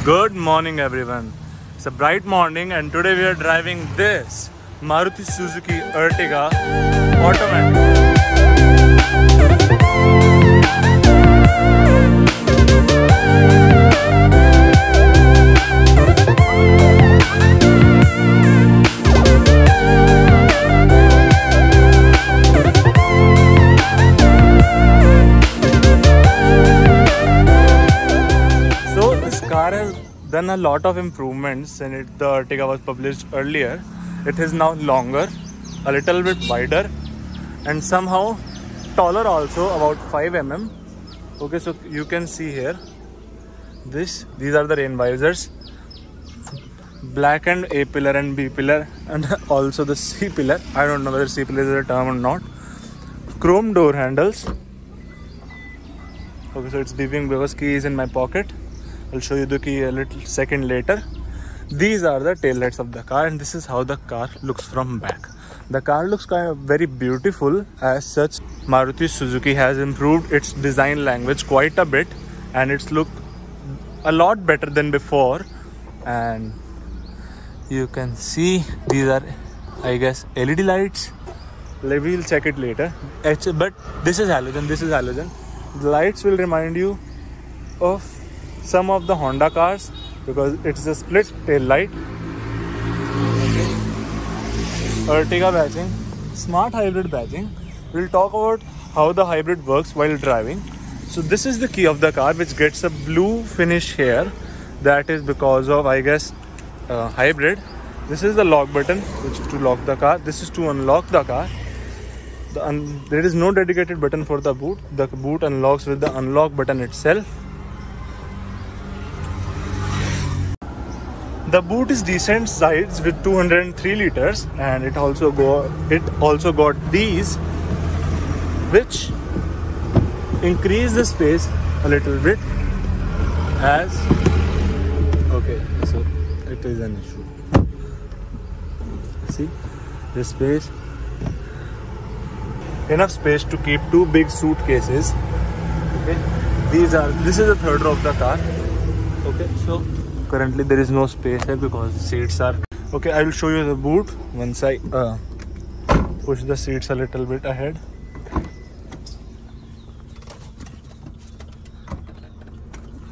Good morning everyone. It's a bright morning and today we are driving this Maruti Suzuki Ertiga automatic. Car has done a lot of improvements since the Ertiga was published earlier. It is now longer, a little bit wider, and somehow taller also, about 5 mm. Okay, so you can see here, these are the rain visors, blackened A pillar and B pillar, and also the C pillar. I don't know whether C pillar is a term or not. Chrome door handles. Okay, so it's beeping because key is in my pocket. I'll show you the key a little second later. These are the tail lights of the car, and this is how the car looks from back. The car looks kind of very beautiful. As such, Maruti Suzuki has improved its design language quite a bit, and it's look a lot better than before. And you can see these are, I guess, LED lights. We'll check it later. But this is halogen. This is halogen. The lights will remind you of some of the Honda cars because it's a split tail light. Okay. Ertiga badging, smart hybrid badging. We'll talk about how the hybrid works while driving. So this is the key of the car, which gets a blue finish here. That is because of, I guess, hybrid. This is the lock button, which is to lock the car. This is to unlock the car. There is no dedicated button for the boot. The boot unlocks with the unlock button itself. The boot is decent size with 203 liters, and it also got these, which increase the space a little bit. As okay, so it is an issue. See the space, enough space to keep two big suitcases. Okay, this is the third row of the car. Okay, so currently there is no space here because the seats are okay. I will show you the boot once I push the seats a little bit ahead.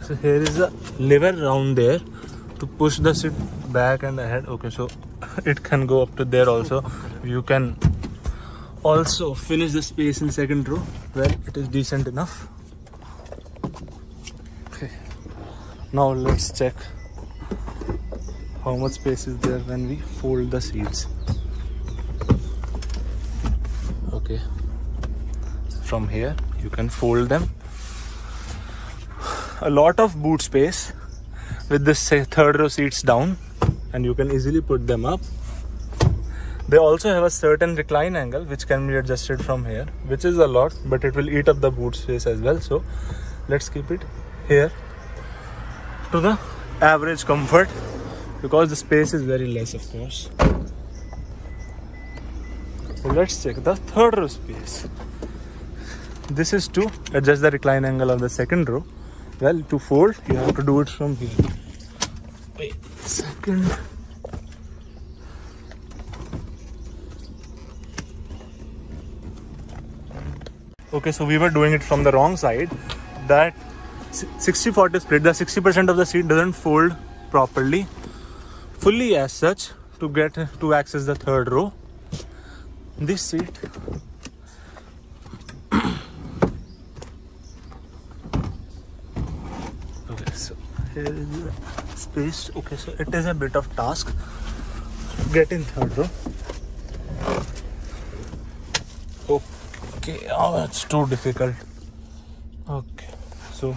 So here is a lever round there to push the seat back and ahead. Okay, so it can go up to there also. You can also finish the space in second row. Well, it is decent enough. Okay, now let's check how much space is there when we fold the seats. Okay, from here you can fold them. A lot of boot space with this third row seats down, and you can easily put them up. They also have a certain recline angle which can be adjusted from here, which is a lot, but it will eat up the boot space as well. So let's keep it here to the average comfort, because the space is very less, of course. So let's check the third row space. This is to adjust the recline angle of the second row. Well, to fold, you have to do it from here. Wait a second. Okay, so we were doing it from the wrong side. That 60-40 split, the 60% of the seat doesn't fold properly fully as such to access the third row. This seat okay, so here is the space. Okay, so it is a bit of task to get in third row. Okay, oh, that's too difficult. Okay, so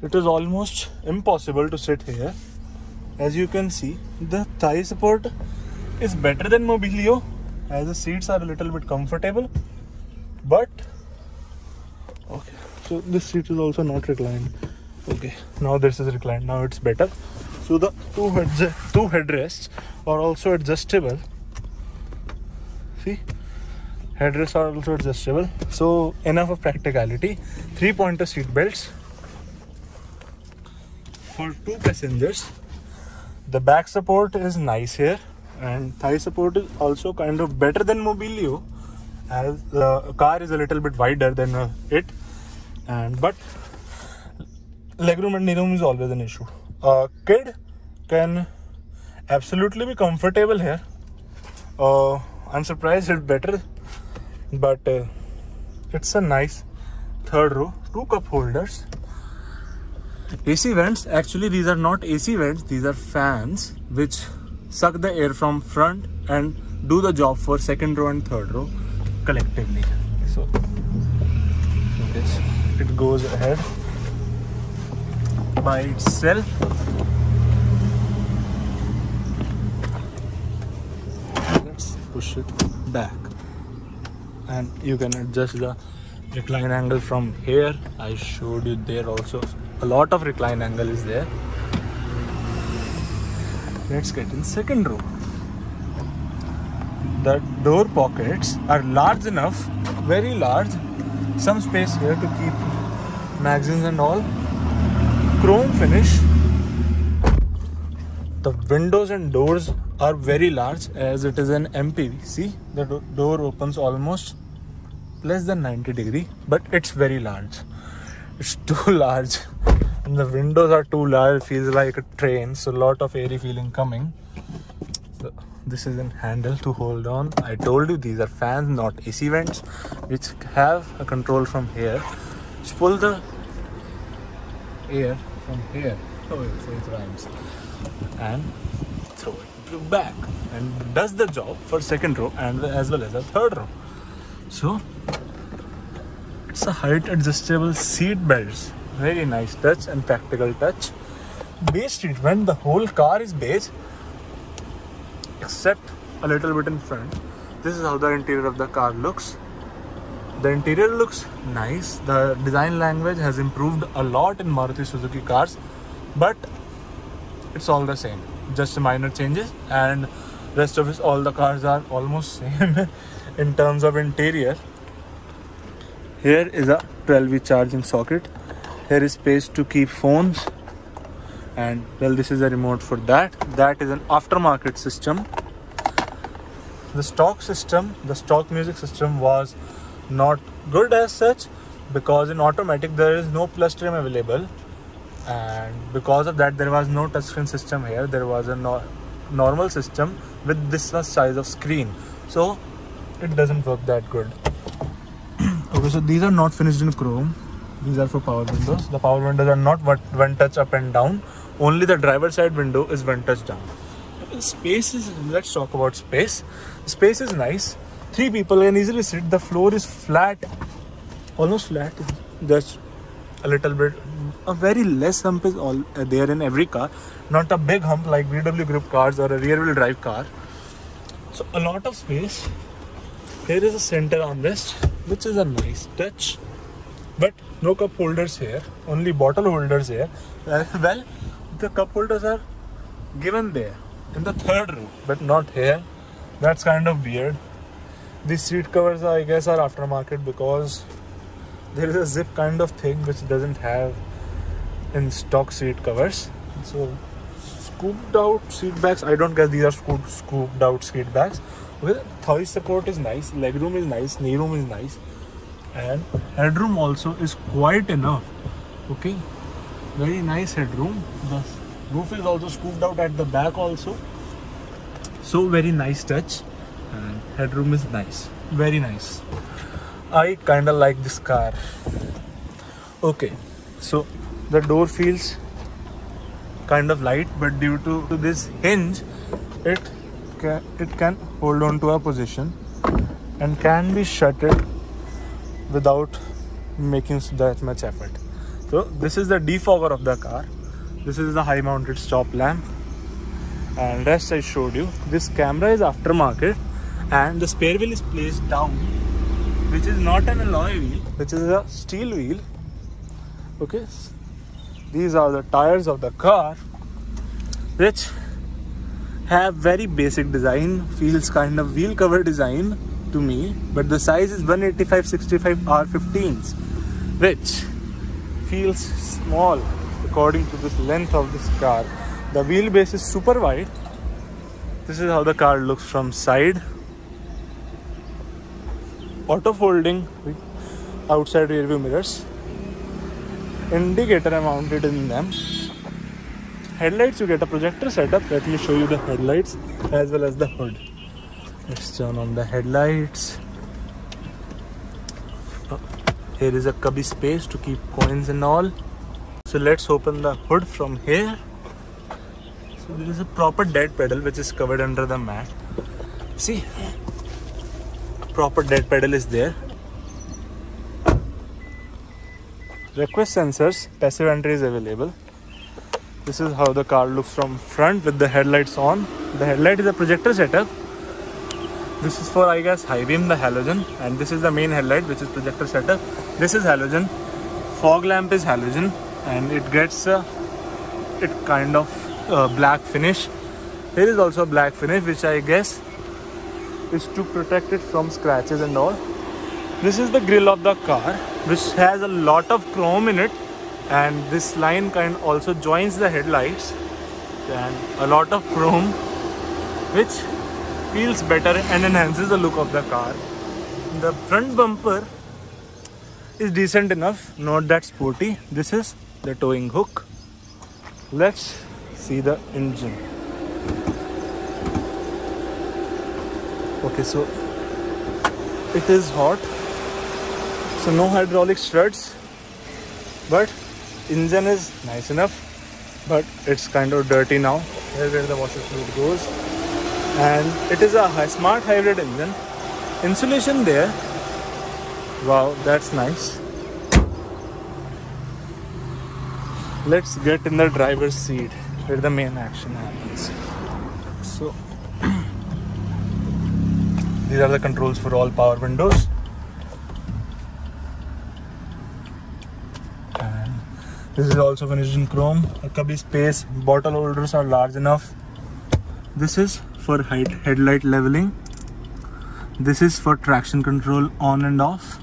it is almost impossible to sit here. As you can see, the thigh support is better than Mobilio, as the seats are a little bit comfortable. But okay, so this seat is also not reclined. Okay, now this is reclined. Now it's better. So the two headrests are also adjustable. See, headrests are also adjustable. So enough of practicality. 3-pointer seat belts. for 2 passengers. The back support is nice here, and thigh support is also kind of better than Mobilio, as the car is a little bit wider than it, but legroom and kneeroom is always an issue. A kid can absolutely be comfortable here. I'm surprised it's better, but it's a nice third row. 2 cup holders. AC vents. Actually, these are not AC vents, these are fans which suck the air from front and do the job for second row and third row collectively. So this, it goes ahead by itself. Let's push it back, and you can adjust the recline angle from here. I showed you there also. A lot of recline angle is there. Let's get in second row. The door pockets are large enough, very large. Some space here to keep magazines and all. Chrome finish. The windows and doors are very large, as it is an MPV. See, the door opens almost less than 90 degrees, but it's very large. It's too large, and the windows are too large. It feels like a train, so a lot of airy feeling coming. So this is a handle to hold on. I told you these are fans, not AC vents, which have a control from here. Just pull the air from here. Oh, so it rhymes. And throw it back, and does the job for second row and as well as the third row. So it's a height adjustable seat belts. Very nice touch and practical touch. Beige treatment. The whole car is beige except a little bit in front. This is how the interior of the car looks. The interior looks nice. The design language has improved a lot in Maruti Suzuki cars, but it's all the same, just minor changes, and rest of it, all the cars are almost same in terms of interior. Here is a 12V charging socket. Here is space to keep phones, and well, this is a remote for that. That is an aftermarket system. The stock system, the stock music system, was not good as such, because in automatic there is no plus trim available, and because of that there was no touchscreen system here. There was a normal system with this much size of screen, so it doesn't work that good. Okay, so these are not finished in chrome. These are for power windows. The power windows are not one touch up and down. Only the driver side window is one touch down. Space is, let's talk about space. Space is nice. 3 people can easily sit. The floor is flat, almost flat. Just a little bit, a very less hump is all there in every car. Not a big hump like VW Group cars or a rear wheel drive car. So a lot of space. Here is a center armrest, which is a nice touch, but no cup holders here, only bottle holders here. Well, the cup holders are given there in the third row, but not here. That's kind of weird. These seat covers, I guess, are aftermarket, because there is a zip kind of thing which doesn't have in stock seat covers. So scooped out seat backs, I don't guess these are scooped out seat backs. Well, thigh support is nice, legroom is nice, knee room is nice, and headroom also is quite enough. Okay, very nice headroom. The roof is also scooped out at the back also, so very nice touch, and headroom is nice, very nice. I kinda like this car. Okay, so the door feels kind of light, but due to this hinge, it can hold on to a position and can be shuttered without making that much effort. So this is the defogger of the car. This is the high mounted stop lamp, and rest I showed you. This camera is aftermarket, and the spare wheel is placed down, which is not an alloy wheel, which is a steel wheel. Okay, these are the tires of the car, which have very basic design, feels kind of wheel cover design to me, but the size is 185/65 R15s, which feels small according to this length of this car. The wheelbase is super wide. This is how the car looks from side. Auto folding outside rear view mirrors. Indicator are mounted in them. Headlights, you get a projector setup. Let me show you the headlights as well as the hood. Let's turn on the headlights. Here is a cubby space to keep coins and all. So let's open the hood from here. So there is a proper dead pedal which is covered under the mat. See, proper dead pedal is there. Request sensors, passive entry is available. This is how the car looks from front with the headlights on. The headlight is a projector setup. This is for, I guess, high beam, the halogen, and this is the main headlight which is projector setup. This is halogen. Fog lamp is halogen, and it gets it kind of black finish. Here is also a black finish, which I guess is to protect it from scratches and all. This is the grille of the car, which has a lot of chrome in it, and this line kind also joins the headlights, and a lot of chrome, which feels better and enhances the look of the car. The front bumper is decent enough, not that sporty. This is the towing hook. Let's see the engine. Okay, so it is hot, so no hydraulic struts, but engine is nice enough, but it's kind of dirty now. Here where the washer fluid goes. And it is a smart hybrid engine. Insulation there. Wow, that's nice. Let's get in the driver's seat where the main action happens. So these are the controls for all power windows. And this is also finished in chrome. A cubby space. Bottle holders are large enough. This is for headlight leveling. This is for traction control on and off.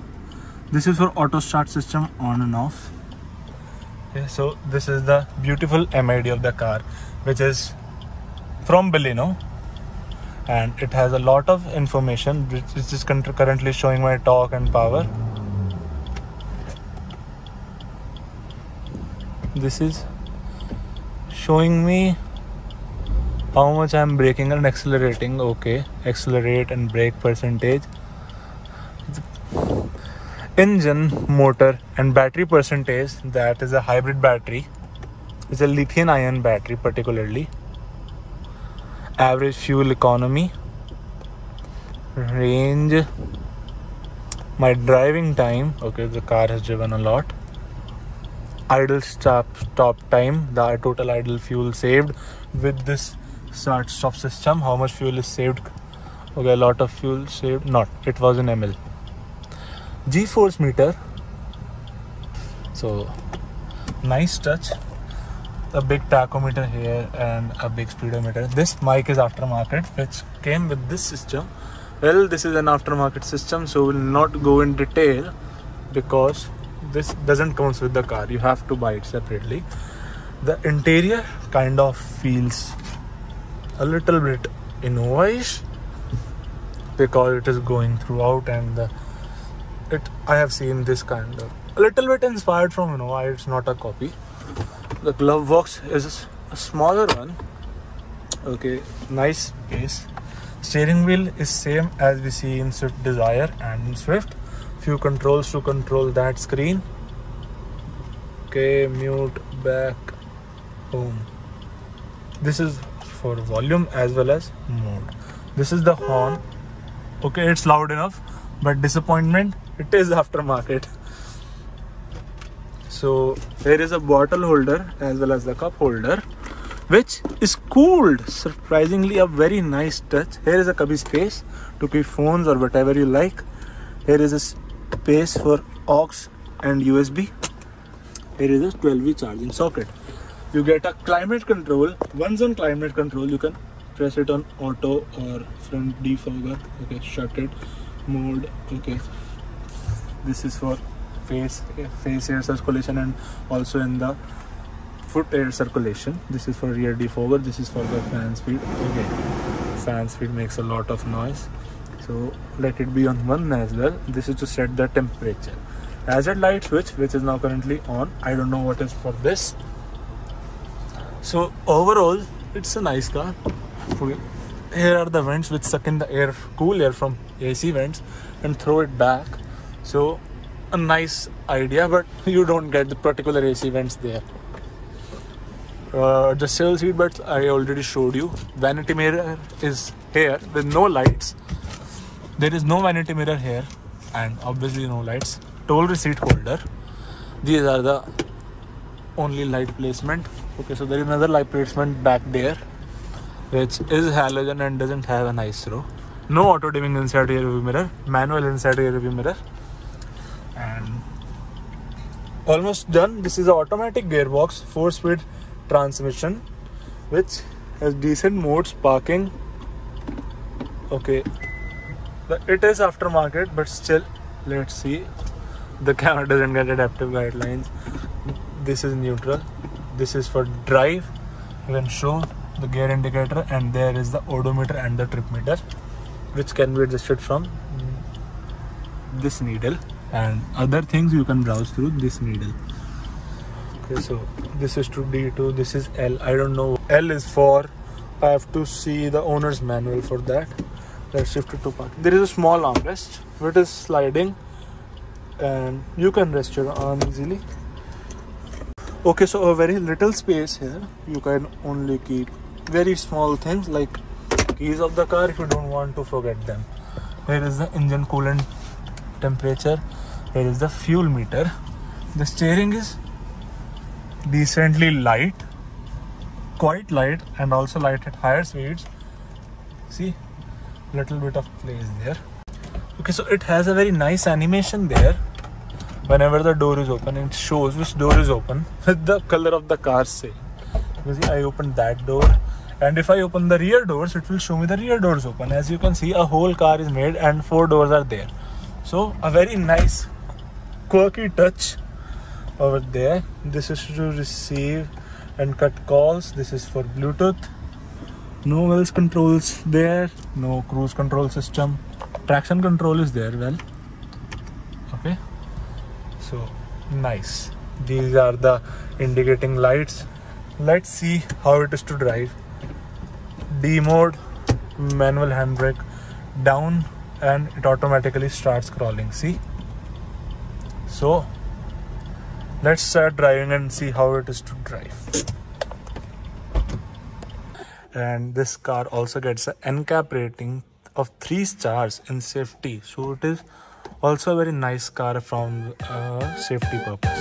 This is for auto start system on and off. Okay, so this is the beautiful MID of the car, which is from Baleno, and it has a lot of information which is currently showing my torque and power. This is showing me how much I am braking and accelerating. Okay, accelerate and brake percentage. Engine, motor and battery percentage. That is a hybrid battery. It's a lithium ion battery particularly. Average fuel economy. Range. My driving time. Okay, the car has driven a lot. Idle stop time. The total idle fuel saved with this start stop system. How much fuel is saved? Okay, a lot of fuel saved. Not, it was in ml. G-force meter. So nice touch. A big tachometer here and a big speedometer. This mic is aftermarket, which came with this system. Well, this is an aftermarket system, so we'll not go in detail because this doesn't come with the car. You have to buy it separately. The interior kind of feels a little bit Innova-ish because it is going throughout, and I have seen this kind of a little bit inspired from Innova. It's not a copy. The glove box is a smaller one. Okay, nice space. Steering wheel is same as we see in Swift Desire and in Swift. Few controls to control that screen. Okay, mute, back, home. This is for volume as well as mode. This is the horn. Okay, it's loud enough, but disappointment, it is aftermarket. So here is a bottle holder as well as the cup holder, which is cooled. Surprisingly, a very nice touch. Here is a cubby space to keep phones or whatever you like. Here is a space for aux and USB. Here is a 12V charging socket. You get a climate control. Once on climate control, you can press it on auto or front defogger. Okay, shut it. Mode. Okay. This is for face air circulation and also in the foot air circulation. This is for rear defogger. This is for the fan speed. Okay, fan speed makes a lot of noise, so let it be on 1 as well. This is to set the temperature. Hazard light switch, which is now currently on. I don't know what is for this. So overall, it's a nice car. Okay. Here are the vents which suck in the air, cool air from AC vents and throw it back. So a nice idea, but you don't get the particular AC vents there. Adjustable seat belts I already showed you. Vanity mirror is here with no lights. There is no vanity mirror here, and obviously no lights. Toll receipt holder. These are the only light placement. Okay, so there is another light placement back there, which is halogen and doesn't have an ISRO. No auto dimming inside rear view mirror, manual inside rear view mirror, and almost done. This is an automatic gearbox, 4-speed transmission, which has decent modes, parking. Okay, it is aftermarket, but still, let's see. The camera doesn't get adaptive guidelines. This is neutral. This is for drive. You can show the gear indicator, and there is the odometer and the trip meter, which can be adjusted from this needle, and other things you can browse through this needle. Okay, so this is to D2, this is L. I don't know. L is for, I have to see the owner's manual for that. Let's shift it to park. There is a small armrest which is sliding, and you can rest your arm easily. Okay, so a very little space here. You can only keep very small things like keys of the car if you don't want to forget them. Here is the engine coolant temperature. Here is the fuel meter. The steering is decently light, quite light, and also light at higher speeds. See, little bit of play is there. Okay, so it has a very nice animation there. Whenever the door is open, it shows which door is open with the color of the car say. You see, I opened that door, and if I open the rear doors, it will show me the rear doors open. As you can see, a whole car is made and 4 doors are there. So a very nice quirky touch over there. This is to receive and cut calls. This is for Bluetooth. No voice controls there. No cruise control system. Traction control is there. Well, okay. So nice. These are the indicating lights. Let's see how it is to drive. D mode, manual handbrake, down, and it automatically starts crawling. See? So let's start driving and see how it is to drive. And this car also gets an NCAP rating of 3 stars in safety. So it is also a very nice car from safety purpose.